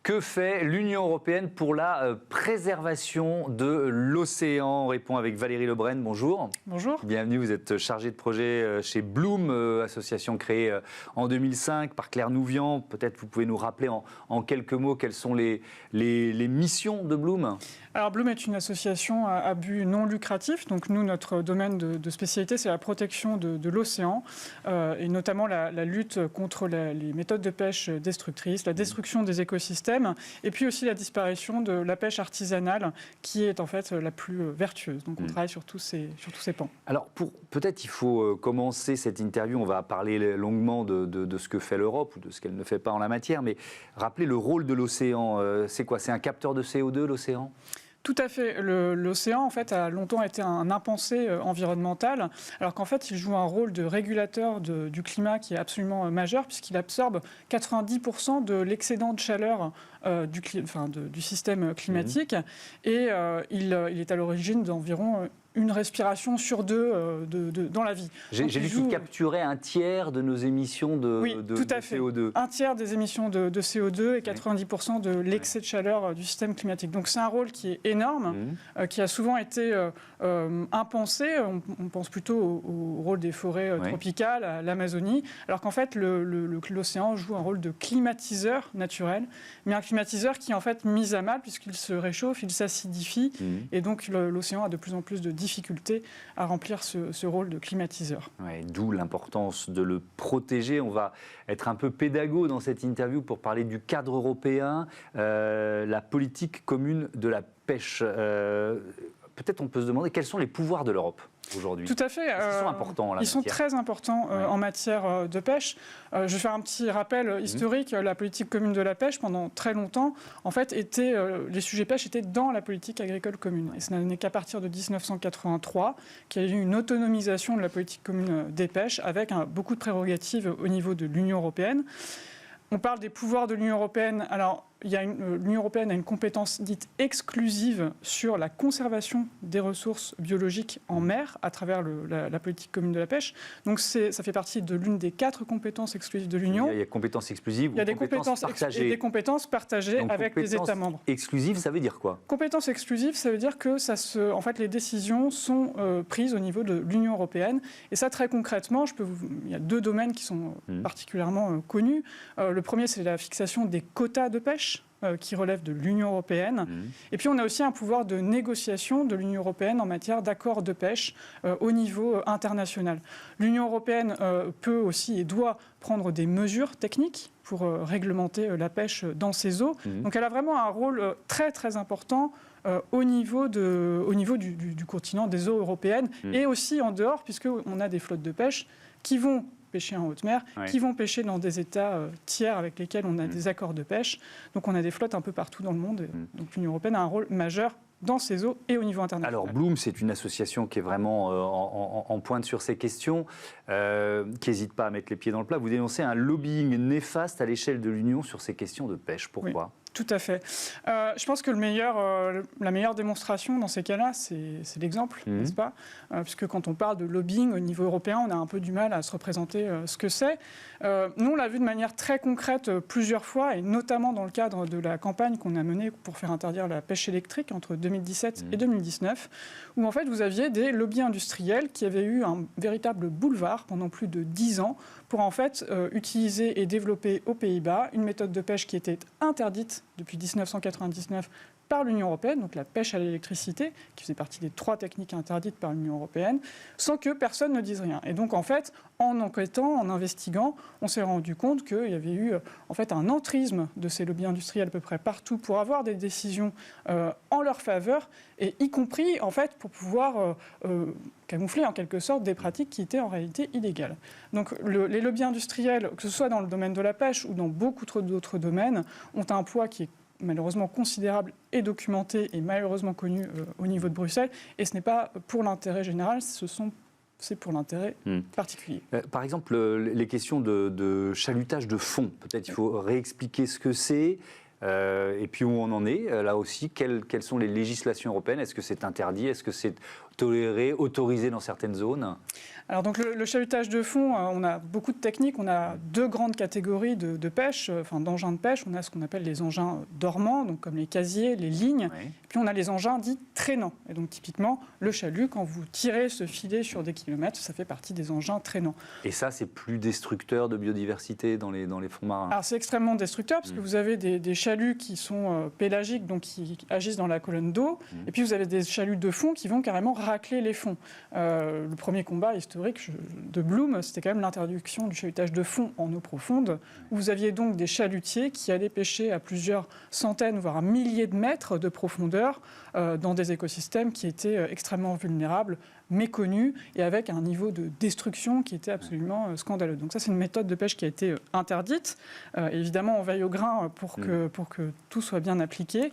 Que fait l'Union européenne pour la préservation de l'océan? On répond avec Valérie Lebrun. Bonjour. Bonjour. Bienvenue, vous êtes chargée de projet chez Bloom, association créée en 2005 par Claire Nouvian. Peut-être vous pouvez nous rappeler en quelques mots quelles sont les missions de Bloom? Alors Bloom est une association à but non lucratif. Donc nous, notre domaine de spécialité, c'est la protection de l'océan et notamment la lutte contre les méthodes de pêche destructrices, la destruction des écosystèmes et puis aussi la disparition de la pêche artisanale qui est en fait la plus vertueuse. Donc on travaille sur tous ces pans. Alors peut-être il faut commencer cette interview, on va parler longuement de ce que fait l'Europe ou de ce qu'elle ne fait pas en la matière, mais rappeler le rôle de l'océan. C'est quoi? C'est un capteur de CO2, l'océan? Tout à fait. L'océan, en fait, a longtemps été un impensé environnemental, alors qu'en fait, il joue un rôle de régulateur du climat qui est absolument majeur, puisqu'il absorbe 90% de l'excédent de chaleur du système climatique, et il est à l'origine d'environ une respiration sur deux dans la vie. J'ai lu qu'il capturait un tiers de nos émissions de CO2. Un tiers des émissions de CO2 et 90% de l'excès de chaleur du système climatique. Donc c'est un rôle qui est énorme, qui a souvent été impensé. On pense plutôt au rôle des forêts tropicales, à l'Amazonie, alors qu'en fait l'océan joue un rôle de climatiseur naturel, mais un climatiseur qui est en fait mis à mal puisqu'il se réchauffe, il s'acidifie, et donc l'océan a de plus en plus de difficultés à remplir ce rôle de climatiseur. Ouais, d'où l'importance de le protéger. On va être un peu pédago dans cette interview pour parler du cadre européen, la politique commune de la pêche. Peut-être on peut se demander quels sont les pouvoirs de l'Europe aujourd'hui. Tout à fait. Ils sont importants en la matière. Ils sont très importants en matière de pêche. Je vais faire un petit rappel historique. La politique commune de la pêche, pendant très longtemps, en fait, les sujets pêche étaient dans la politique agricole commune. Et ce n'est qu'à partir de 1983 qu'il y a eu une autonomisation de la politique commune des pêches, avec beaucoup de prérogatives au niveau de l'Union européenne. On parle des pouvoirs de l'Union européenne. Alors, l'Union européenne a une compétence dite exclusive sur la conservation des ressources biologiques en mer à travers la politique commune de la pêche. Donc ça fait partie de l'une des 4 compétences exclusives de l'Union. Il y a compétences exclusives ou compétences partagées. Il y a des compétences partagées avec les États membres. Exclusives, ça veut dire quoi? Compétences exclusives, ça veut dire que en fait, les décisions sont prises au niveau de l'Union européenne. Et ça, très concrètement, il y a 2 domaines qui sont particulièrement connus. Le premier, c'est la fixation des quotas de pêche qui relève de l'Union européenne. Et puis on a aussi un pouvoir de négociation de l'Union européenne en matière d'accords de pêche au niveau international. L'Union européenne peut aussi et doit prendre des mesures techniques pour réglementer la pêche dans ces eaux. Donc elle a vraiment un rôle très très important au niveau du continent, des eaux européennes, et aussi en dehors, puisqu'on a des flottes de pêche qui vont pêcher en haute mer, qui vont pêcher dans des États tiers avec lesquels on a des accords de pêche. Donc on a des flottes un peu partout dans le monde. Donc l'Union européenne a un rôle majeur dans ces eaux et au niveau international. Alors Bloom, c'est une association qui est vraiment en pointe sur ces questions, qui n'hésite pas à mettre les pieds dans le plat. Vous dénoncez un lobbying néfaste à l'échelle de l'Union sur ces questions de pêche. Pourquoi ? Tout à fait. Je pense que la meilleure démonstration dans ces cas-là, c'est l'exemple, n'est-ce pas ? Puisque quand on parle de lobbying au niveau européen, on a un peu du mal à se représenter ce que c'est. Nous, on l'a vu de manière très concrète plusieurs fois, et notamment dans le cadre de la campagne qu'on a menée pour faire interdire la pêche électrique entre 2017 et 2019, où en fait vous aviez des lobbies industriels qui avaient eu un véritable boulevard pendant plus de 10 ans pour en fait utiliser et développer aux Pays-Bas une méthode de pêche qui était interdite depuis 1999 par l'Union européenne, donc la pêche à l'électricité, qui faisait partie des 3 techniques interdites par l'Union européenne, sans que personne ne dise rien. Et donc, en fait, en enquêtant, en investiguant, on s'est rendu compte qu'il y avait eu en fait, un entrisme de ces lobbies industriels à peu près partout pour avoir des décisions en leur faveur, et y compris, en fait, pour pouvoir camoufler en quelque sorte des pratiques qui étaient en réalité illégales. Donc, les lobbies industriels, que ce soit dans le domaine de la pêche ou dans beaucoup d'autres domaines, ont un poids qui est malheureusement considérable et documenté et malheureusement connu au niveau de Bruxelles. Et ce n'est pas pour l'intérêt général, c'est pour l'intérêt particulier. Par exemple, les questions de chalutage de fond, peut-être il faut réexpliquer ce que c'est. Et puis où on en est, là aussi, quelles sont les législations européennes? Est-ce que c'est interdit? Est-ce que c'est toléré, autorisé dans certaines zones? Alors donc le chalutage de fond, on a beaucoup de techniques. On a deux grandes catégories de pêche, d'engins de pêche. On a ce qu'on appelle les engins dormants, donc comme les casiers, les lignes. Oui. Puis on a les engins dits traînants. Et donc typiquement, le chalut, quand vous tirez ce filet sur des kilomètres, ça fait partie des engins traînants. Et ça, c'est plus destructeur de biodiversité dans les fonds marins? Alors c'est extrêmement destructeur parce que vous avez des chaluts qui sont pélagiques, donc qui agissent dans la colonne d'eau. Et puis vous avez des chaluts de fond qui vont carrément racler les fonds. Le premier combat historique de Bloom, c'était quand même l'introduction du chalutage de fond en eau profonde, où vous aviez donc des chalutiers qui allaient pêcher à plusieurs centaines, voire à milliers de mètres de profondeur dans des écosystèmes qui étaient extrêmement vulnérables, méconnus et avec un niveau de destruction qui était absolument scandaleux. Donc ça, c'est une méthode de pêche qui a été interdite. Évidemment, on veille au grain pour que tout soit bien appliqué.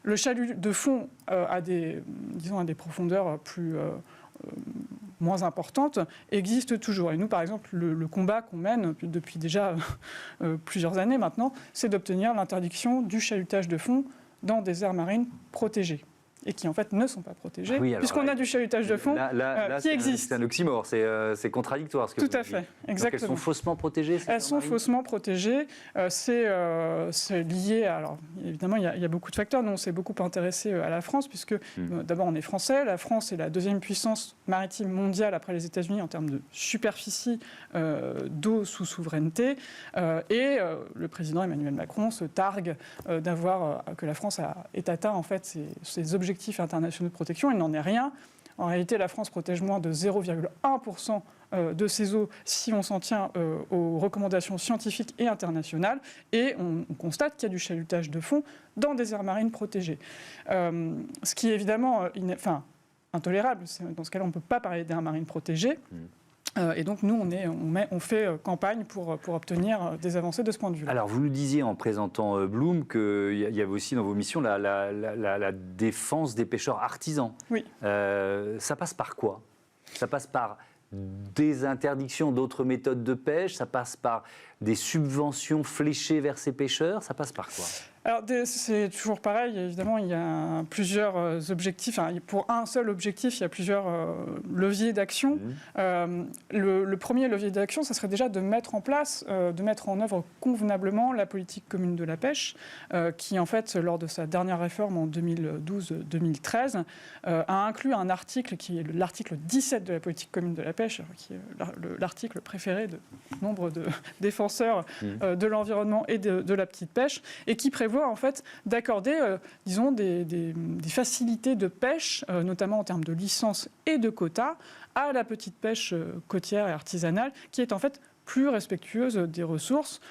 Le chalut de fond a des profondeurs moins importantes, existe toujours. Et nous, par exemple, le combat qu'on mène depuis déjà plusieurs années maintenant, c'est d'obtenir l'interdiction du chalutage de fond dans des aires marines protégées. Et qui en fait ne sont pas protégés, puisqu'on a du chalutage de fond qui existe. C'est un oxymore, c'est contradictoire. Tout à fait, exactement. Donc elles sont faussement protégées? Elles sont faussement protégées. C'est lié, alors évidemment il y a beaucoup de facteurs. Nous on s'est beaucoup intéressé à la France, puisque d'abord on est français. La France est la deuxième puissance maritime mondiale après les États-Unis en termes de superficie d'eau sous souveraineté. Et le président Emmanuel Macron se targue que la France ait atteint en fait ses objectifs internationaux de protection. Il n'en est rien. En réalité, la France protège moins de 0,1% de ses eaux si on s'en tient aux recommandations scientifiques et internationales. Et on constate qu'il y a du chalutage de fond dans des aires marines protégées. Ce qui est évidemment intolérable. Dans ce cas-là, on ne peut pas parler d'aires marines protégées. Et donc, nous, on fait campagne pour obtenir des avancées de ce point de vue-là. Alors, vous nous disiez en présentant Bloom qu'il y avait aussi dans vos missions la défense des pêcheurs artisans. Oui. Ça passe par quoi? Ça passe par des interdictions d'autres méthodes de pêche? Ça passe par des subventions fléchées vers ces pêcheurs? Ça passe par quoi? Alors, c'est toujours pareil. Évidemment, il y a plusieurs objectifs. Pour un seul objectif, il y a plusieurs leviers d'action. Le premier levier d'action, ça serait déjà de mettre en œuvre convenablement la politique commune de la pêche, qui, en fait, lors de sa dernière réforme en 2012-2013, a inclus un article qui est l'article 17 de la politique commune de la pêche, qui est l'article préféré de nombre de défenseurs de l'environnement et de la petite pêche, et qui prévoit en fait d'accorder, disons, des facilités de pêche, notamment en termes de licences et de quotas, à la petite pêche côtière et artisanale, qui est en fait plus respectueuse des ressources.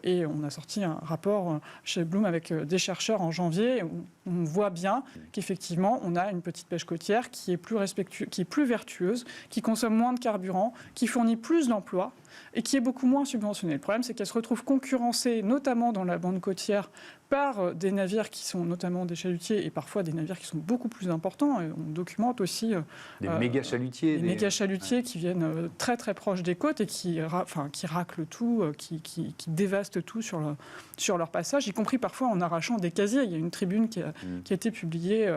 Et on a sorti un rapport chez Bloom avec des chercheurs en janvier, où on voit bien qu'effectivement, on a une petite pêche côtière qui est plus vertueuse, qui consomme moins de carburant, qui fournit plus d'emplois et qui est beaucoup moins subventionnée. Le problème, c'est qu'elle se retrouve concurrencée, notamment dans la bande côtière, par des navires qui sont notamment des chalutiers et parfois des navires qui sont beaucoup plus importants. Et on documente aussi des méga chalutiers. Des méga chalutiers qui viennent très très proches des côtes et qui raclent tout, qui dévastent tout sur leur passage, y compris parfois en arrachant des casiers. Il y a une tribune qui a été publiée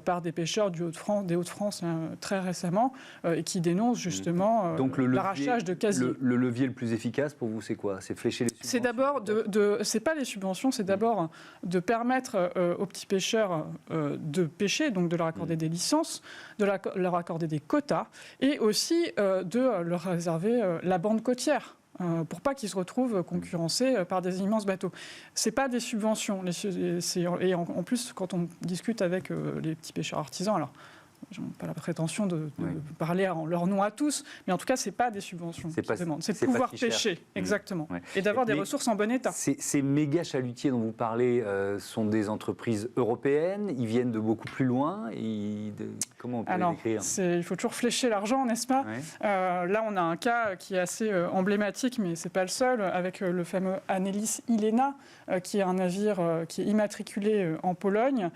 par des pêcheurs des Hauts-de-France très récemment et qui dénonce justement l'arrachage de casiers. Le levier le plus efficace pour vous, c'est quoi? C'est flécher les subventions? C'est d'abord c'est pas les subventions, c'est d'abord de permettre aux petits pêcheurs de pêcher, donc de leur accorder des licences, de leur accorder des quotas, et aussi de leur réserver la bande côtière. Pour pas qu'ils se retrouvent concurrencés par des immenses bateaux. C'est pas des subventions. Et en plus, quand on discute avec les petits pêcheurs artisans, alors je n'ai pas la prétention de parler en leur nom à tous, mais en tout cas, ce n'est pas des subventions qu'ils demandent. C'est de pouvoir pêcher, exactement, et d'avoir des ressources en bon état. Ces méga chalutiers dont vous parlez sont des entreprises européennes, ils viennent de beaucoup plus loin. Comment on peut les décrire? Il faut toujours flécher l'argent, n'est-ce pas? Là, on a un cas qui est assez emblématique, mais ce n'est pas le seul, avec le fameux Anelis Ilena, qui est un navire qui est immatriculé en Pologne,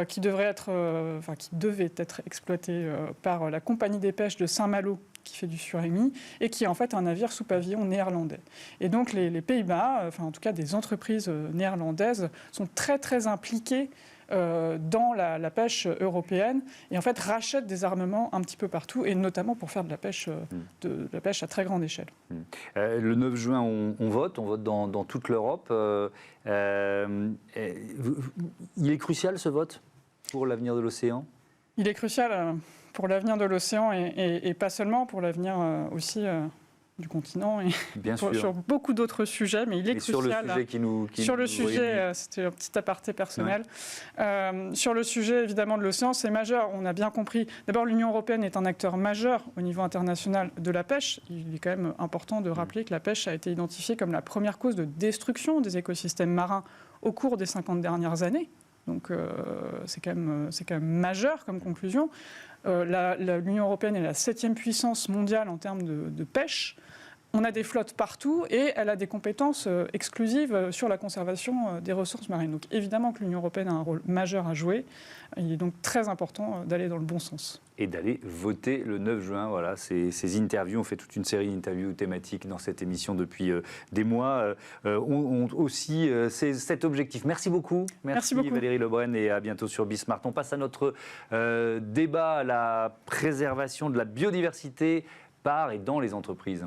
qui devait être exploité par la compagnie des pêches de Saint-Malo, qui fait du surémis, et qui est en fait un navire sous pavillon néerlandais. Et donc les Pays-Bas, en tout cas des entreprises néerlandaises, sont très très impliquées dans la pêche européenne et en fait rachètent des armements un petit peu partout, et notamment pour faire de la pêche à très grande échelle. Le 9 juin, on vote dans toute l'Europe. Il est crucial ce vote pour l'avenir de l'océan ? Il est crucial pour l'avenir de l'océan et pas seulement, pour l'avenir aussi du continent et sur beaucoup d'autres sujets, mais il est crucial. Sur le sujet qui nous c'était un petit aparté personnel. Ouais. Sur le sujet évidemment de l'océan, c'est majeur. On a bien compris. D'abord, l'Union européenne est un acteur majeur au niveau international de la pêche. Il est quand même important de rappeler que la pêche a été identifiée comme la première cause de destruction des écosystèmes marins au cours des 50 dernières années. Donc c'est quand même majeur comme conclusion. L'Union européenne est la 7e puissance mondiale en termes de pêche. On a des flottes partout et elle a des compétences exclusives sur la conservation des ressources marines. Donc évidemment que l'Union européenne a un rôle majeur à jouer. Il est donc très important d'aller dans le bon sens. Et d'aller voter le 9 juin. Voilà, ces interviews, on fait toute une série d'interviews thématiques dans cette émission depuis des mois, ont aussi cet objectif. Merci beaucoup. Merci beaucoup. Valérie Lebrun, et à bientôt sur Bismart. On passe à notre débat, la préservation de la biodiversité par et dans les entreprises.